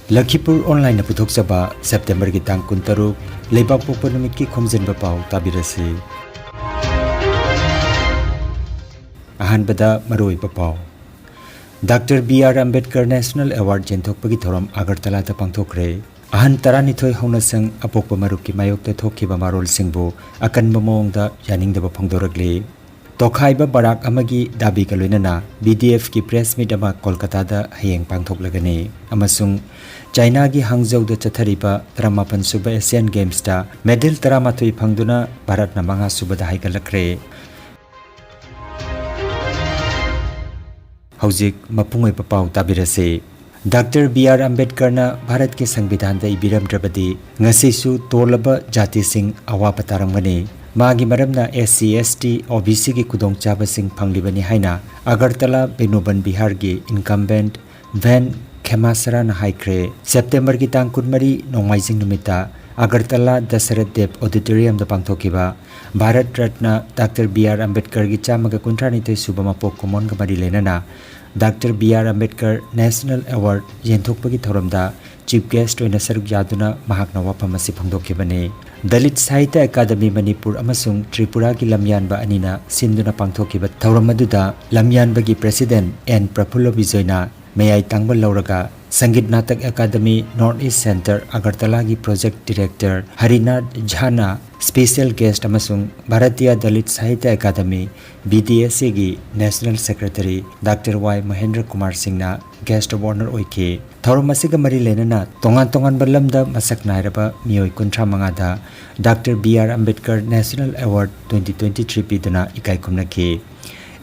Lakhipuronline puthokchaba September ki tang 13 leibak pokpa numit ki Khomjinba Pao tabirasi. Ahanbada maroi pao. Dr. B.R. Ambedkar National Award jenthokpagi thoram Agartala ta pangthokre. Ahan taranithoi haunasang apokpa maruk ki mayok ta thokkiba marol singbu akanba mawngda yaningdaba phangdoragle. Tokhaiba Barak amagi dabi ka loinana BDF ki press meet ama Kolkata da hayeng pangthoklagani amasung China gi Hangzhou da chathariba 38 suba Asian Games da medal 13 phangduna Bharat na manga suba da haigalakre. Haujik mapungoi papau tabirase. Dr. B.R. Ambedkar na Bharat ke Sangvidhan da ibiram drabadi ngasisu tolaba jati sing awapa taramgani. Magi maramna SC, ST, OBC ki kudong chaba sing panglibani haina Agartala Benoban Bihar gi incumbent Van Khemasara na haikre. September ki tang kunmari nongmaising numita Agartala Dasarat Dev Auditorium da pangthokiba Bharat Ratna Dr. B.R. Ambedkar gi chamaga kuntrani subama pok komon gamari lenana Dr. B.R. Ambedkar National Award yenthokpagi thoramda Chief Guest oina saruk yaduna mahakna wapamasi phangdokibane. Dalit Sahitya Academy Manipur amasung Tripura ki lamyanba anina sinduna pangthokiba thoram aduda lamyanba gi President N. Prafulla Bijoyna mayai tangbal lauraga Sangit Natak Academy North East Center Agartala gi Project Director Harinath Jhana Special Guest amasung Bharatiya Dalit Sahitya Academy BDSA gi National Secretary Dr. Y. Mahendra Kumar Singh na Guest of Honor oike. Thoram asiga mari lenana tongan balamda masak nairaba miyoi kuntra mangada Dr. B.R. Ambedkar National Award 2023 piduna ikai kumnaki.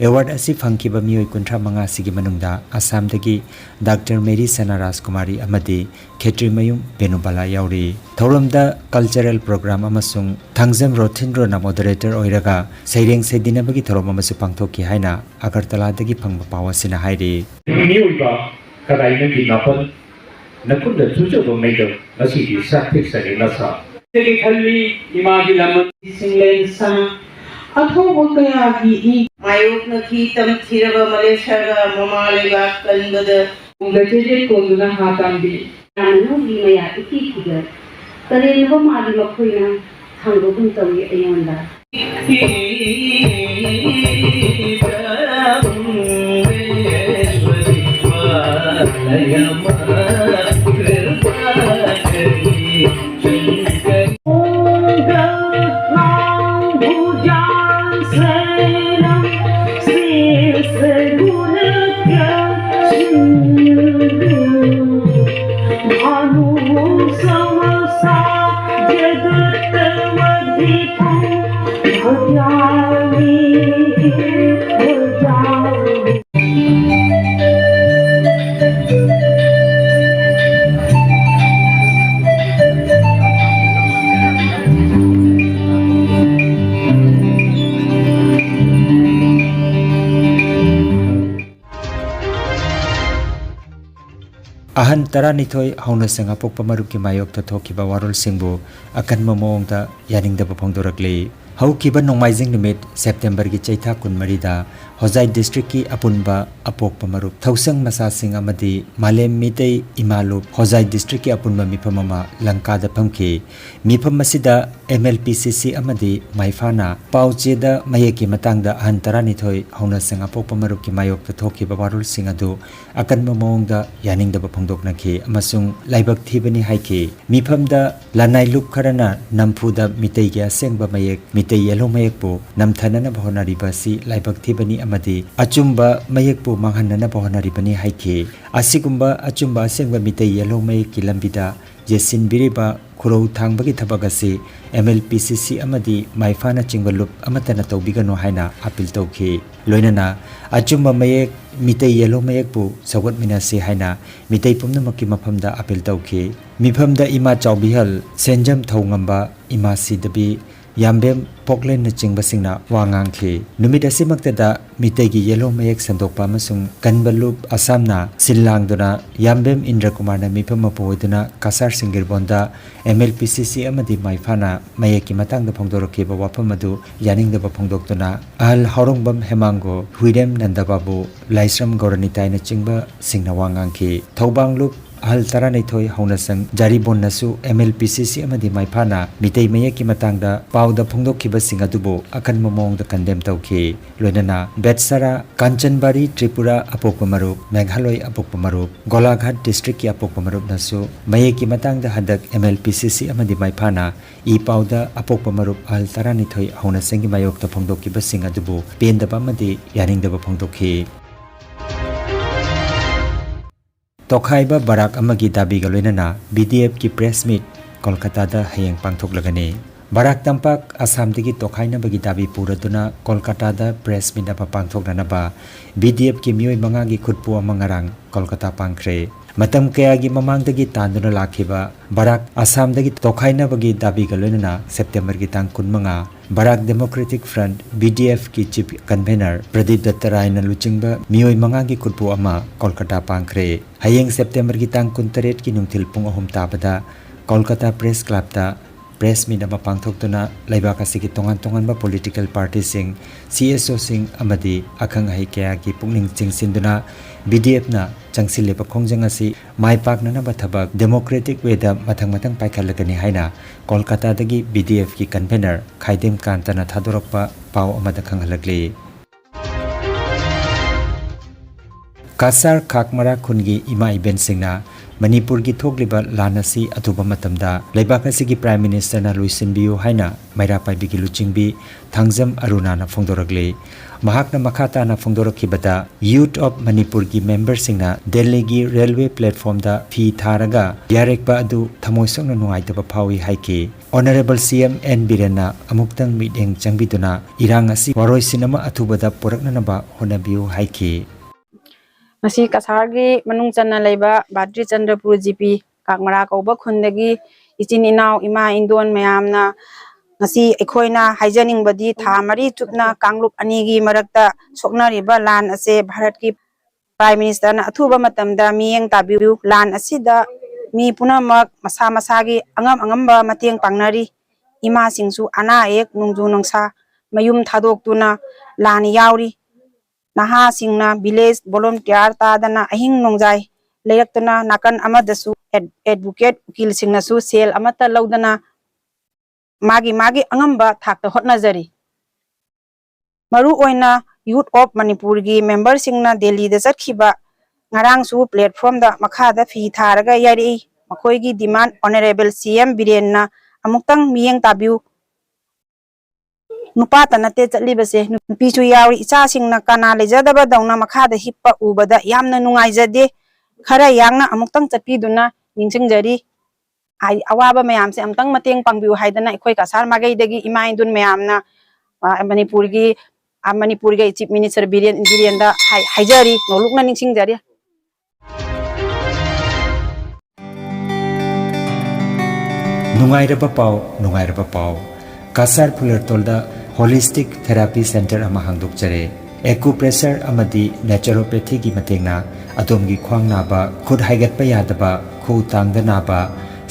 Award asi phangkiba miyoi kuntra manga sigi manungda Assam dagi Dr. Mary Sana Rajkumari amadi Khetri Mayum Benubala yauri. Thoramda cultural program amasung Thangjam Rothindro na moderator oiraga Saireng Sedinabagi thoram amasu pangthoki haina Agartala dagi phangba pawasina hairi. Kadaina ki napal nakun da chucho do medo nasi ki saktik sari nasa tegi khalli imagi laman singlen sang atho bokaya gi mayok na ki tam thiraba malaysia ga mamale ga kanbada unglaje konduna hatambi anu gi maya iki kiga kare no mali makhoina thangro bun tawi ayonda Ahan taranithoi haunasang apokpa maruk ki mayok ta thokiba warol singbu akanma mawngda yaningdaba phangdorakle. Haukiba nongmaising numit September ki chaitha kunmari da Hozai District ki apunba apokpa maruk Thausang Masasing amadi Malem Mitei Imalup Hozai District ki apunba mifam ama Langka da phamki. Mifam masida MLPCC amadi Maifana Pauche da mayeki matangda ahan taranithoi haunasang apokpa maruk ki mayok ta thokiba warol sing adu akanma mawngda yaningdaba phangdoknaki amasung laibak thibani haiki. Mifamda lanai lup kharana namfuda mitei gi asengba mayek mitei yelo mayekpu namthanana bhonaribasi laibak thibani amadi achumba mayekpu manghanana bhonaribani haiki. Asigumba achumba asengba mitei yelo mayek ki lambida yesin biriba khurau thangbagi thabagasi MLPCC amadi Maifana chingbalup amatana tawbigano haina apil tawki. Loinana achumba mayek mitei yelo mayekpu sagot minasi haina mitei pumnamaki mafamda apil tawki. Mifamda ima chawbihal senjam thongamba ima sidabi Yambem Poklen na chingbasingna wangangki. Numit asimaktada mitegi yellow mayek sandokpa amasung Kanbalup Assamna Silangduna Yambem Indra Kumar na mipamapoiduna Kasar Singirbonda MLPCC amadi Maifana mayeki matangda phongdorokiba wapamadu yaningdaba phongdoktuna Al Horongbam Hemango Huirem Nandababu Laisram Goranitai na chingba singna wangangki. Thobanglup ahal taranithoi haunasang jaribon nasu MLPCC amadi maifana mitei mayeki matangda pauda phongdokhiba singadubo akan momongda condemn tawki loinana Betsara Kanchanbari Tripura apokpa marup Meghaloi apokpa marup Golaghat district ki apokpa marup nasu mayeki matangda hadak MLPCC amadi maifana I pauda apokpa marup ahal taranithoi haunasangi mayokta phongdokhiba singadubo pendaba amadi yaningdaba phongdokhi Tokhaiba Barak amagi dabi galoinana BDF ki press meet Kolkata da hayeng pangthoklagani Barak Tampak Assam digi Tokhaina bagi dabi puraduna Kolkata da press meet apa pangthoknanaba BDF ki mioi manga gi khutpu amangarang Kolkata pangkhre matam kaya gi mamang dagi tanduna lakhiba Barak Assam dagi Tokhaina bagi dabi galoinana September gi tang kunmanga Barak Democratic Front BDF ki chief convener Pradeep Dattarai na luchingba mioi manga gi khutpu ama Kolkata pangkhre hayeng September gi tang kuntaret ki nungthil pung ahum tabada Kolkata Press Club ta press meet ama pangthoktuna laibak asigi tongan ba political party sing CSO sing amadi akhang hai kaya ki pungning chingsinduna BDF na changsileba khongjang asi maipakna na bathabak democratic way da mathang paikhalagani haina Kolkata dagi BDF ki convener Khaidem Kantana thadorokpa pau amada khanghalagli Kasar Khakmara khungi ima event singna Manipur gi thogliba lanasi atuba matamda laibak asigi prime minister na luisinbiu haina maira paibi gi luchingbi thangjam aruna na phongdoragle mahakna makhata na phongdorakhibada youth of Manipur gi member singna Delhi gi railway platform da phi tharaga yarekba adu thamoisongna nuaitaba phawi haiki honorable CM N Birena amuktang meeting changbiduna irang asi waroi sinama athubada poraknanaba honabiu haiki Masi kasargi manung channa leiba Badri Chandrapur GP Kakmara kauba khundagi ichin inaw ima indon mayamna ngasi ekhoina haijaning badi thamari chupna Kanglup anigi marakta soknariba lan ase Bharat ki Prime Minister na athuba matamda miyeng tabiu lan asida mi punamak masa gi angamba mateng pangnari ima singsu ana ek nungju nungsa mayum thadoktuna lan yauri Naha singna village volunteer tadana ahing nongjai leyaktuna nakan amadasu advocate ukil singna su sel amata laudana magi angamba thakta hotnajari maru oina youth of Manipur gi member singna Delhi da chatkhiba ngarang su platform da makha da phi tharaga yari makoi gi demand honorable CM Birenna amuktang miyeng tabiu nupa tanate chatlibase nupi chu yawi icha singna kana lejadaba dauna makhada hippa ubada yamna nungaijade khara yangna amuktang chatpiduna ningsingjari ai awaba mayamse amtang mateng pangbiu haidana ekhoi kasar magai dagi imaindun mayamna Manipur gi chief minister Birenda haijari nolukna ningsingjari Nungairaba pau Kasar Pulertolda Holistic Therapy Center ama hangdokjare acupressure amadi naturopathy gi matengna atomgi khwang naba khud haigatpa yadaba khu tangda naba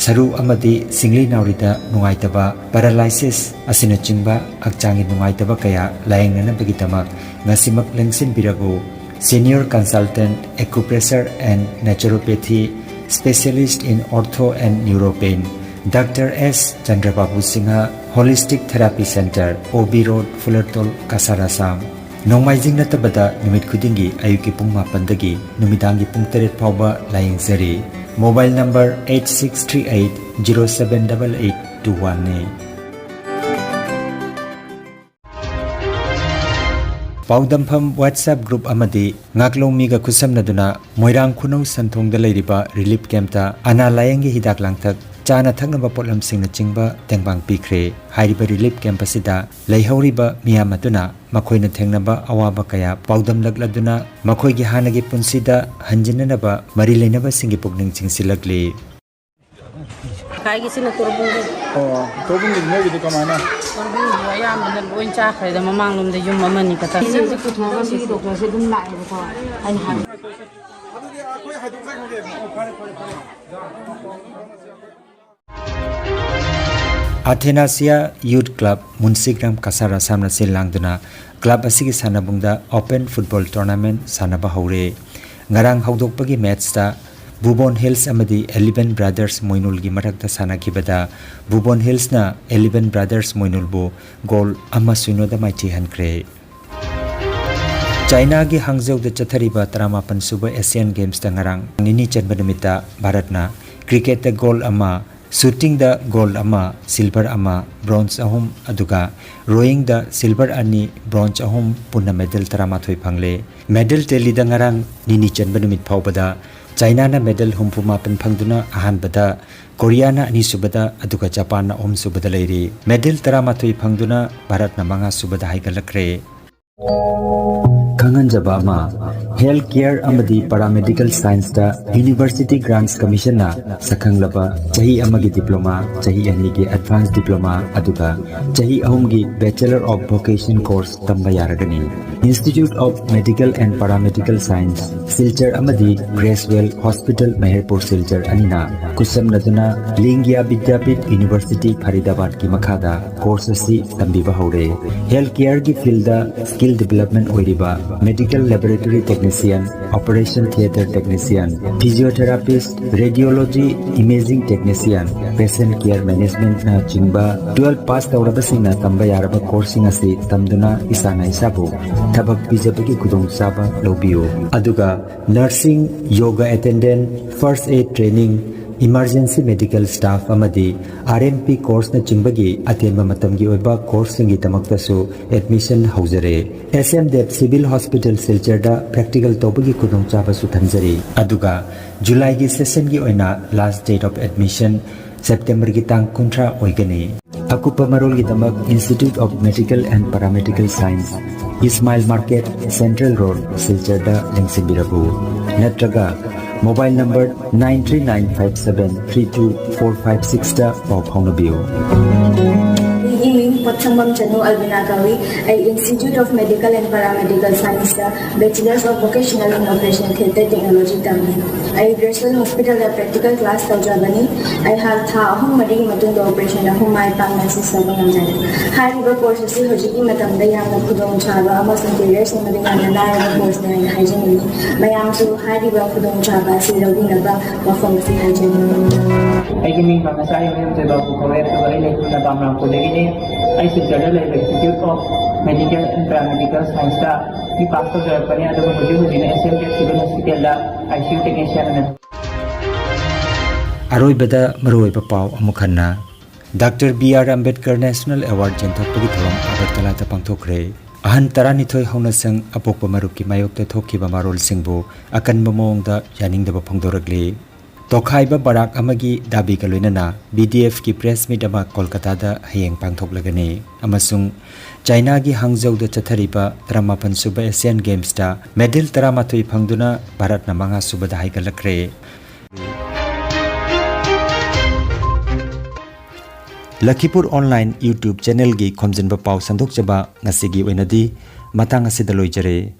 saru amadi singli naurida nungaitaba paralysis asina chingba akchangi nungaitaba kaya laengnana bagitama ngasimak lengsin birago senior consultant acupressure and naturopathy specialist in ortho and neuropain Dr. S. Chandrababu Singha Holistic Therapy Center, OB Road, Fullertol, Kasarasam. Nongmaijing natabada numit khudingi ayuki pung mapandagi numidangi pung teret phawba layengzari. Mobile number 8638078821 ne. Paudampham WhatsApp group amadi ngaklongmiga khusamnaduna Moirang Khunau Santhongda leiriba relief camp ta ana layengi hidak langthak Chana thagnaba potlam singna chingba tengbang pikre hairiba relief camp asida leihoriba miyam atuna makhoina thengnaba awaba kaya paudam lagladuna makhoigi hanagi punsida hanjinanaba mari leinaba singi pukning chingsilakli kaigi sina turbungi turbungi mogi de kamana turbungi ayam dan boin cha khaida mamang lum de yum mamani kata sisi kuthoga sisi doctor se dum lai ko ai ha Athenasia Youth Club Munsigram Kasara Samna Silangduna Club asigi sanabungda Open Football Tournament sanaba haure ngarang haudokpagi match ta Bubon Hills amadi 11 Brothers Moinul gi marakta sanakibada Bubon Hills na 11 Brothers Moinul bu goal ama suno da mai chi hankre China gi Hangzhou da chathariba 38 suba Asian Games ta ngarang nini chanba nimita Bharat na cricket da goal ama shooting da gold ama silver ama bronze ahum aduga rowing da silver ani bronze ahum punna medal taramathoi phangle medal teli da ngarang nini chanba numit phawbada China na medal humpuma pen phangduna ahan bada Korea na ani subada aduga Japan na subada leiri medal taramathoi phangduna Bharat na manga subada haigalakre Kangan Jabama Health Care Amadi Paramedical Science da University Grants Commission na Sakhang Laba Chahi Amagi Diploma Chahi Anigi Advanced Diploma Aduga Chahi Ahumgi Bachelor of Vocation Course Tambayaragani Institute of Medical and Paramedical Science Silchar Amadi Gracewell Hospital Meherpur Silchar Anina Kusam Naduna Lingya Vidyapit University Faridabad ki Makhada Course asi Tambiba Haure Health Care ki field da Skill Development Oiriba Medical Laboratory Technician, Operation Theatre Technician, Physiotherapist, Radiology Imaging Technician, Patient Care Management na chingba 12 pass tawrabasing na tamba yaraba coursing asi tamduna isana isabu thabak bijabagi kudong saba lobiyo aduga nursing yoga attendant first aid training Emergency Medical Staff amadi RMP course na chingbagi atenba matamgi oiba course singi tamaktasu admission haujare SMDEP Civil Hospital Silchar practical tobagi kudong chaba su thanjari aduga July gi session gi oina last date of admission September gi tang kuntra oigani akupa marol gi tamak Institute of Medical and Paramedical Science Ismail Market Central Road Silchar da lengsibirabu natraga Mobile number 93957324456 da pau phaunabiyo Potsambam Chanu Albinagawi, Institute of Medical and Paramedical Science, Bachelors of Vocational in Operation Theatre Technology Tamil. I Gracewell Hospital practical class Taujabani. I have Thahum Madi Matunda Operation Ahum My Panasi Sabangan. High river courses Hojiki Matamda Yama Kudong Chaba, Amos Interiors and Madinana course and hygiene. Mayamsu High River Kudong Chaba, Silabinaba, Wafamasi hygiene. I give me Manasai and the Barak Tampak I suggested Institute of Medical and Paramedical Science the pastor Japan and the Sept Civil Hospital ICU technician Aroi bada maroi pau amukhanna Dr. B.R. Ambedkar National Award jenthokpagi thoram Agartala ta pangthokre ahan taranithoi hauna sang apokpa marukki mayokta thokkiba marol singbu akanba mongda yaningdaba phongdoragli Tokhaiba Barak amagi dabi kaloinana BDF ki press meet ama Kolkata da hayeng pangthoklagani amasung China gi Hangzhou da chathariba 38 suba Asian Games da medal 13 phangduna Bharat na manga suba da haigalakre Lakhipur online YouTube channel gi Khomjinba Pao sandok chaba ngasigi oinadi matang asidaloi jare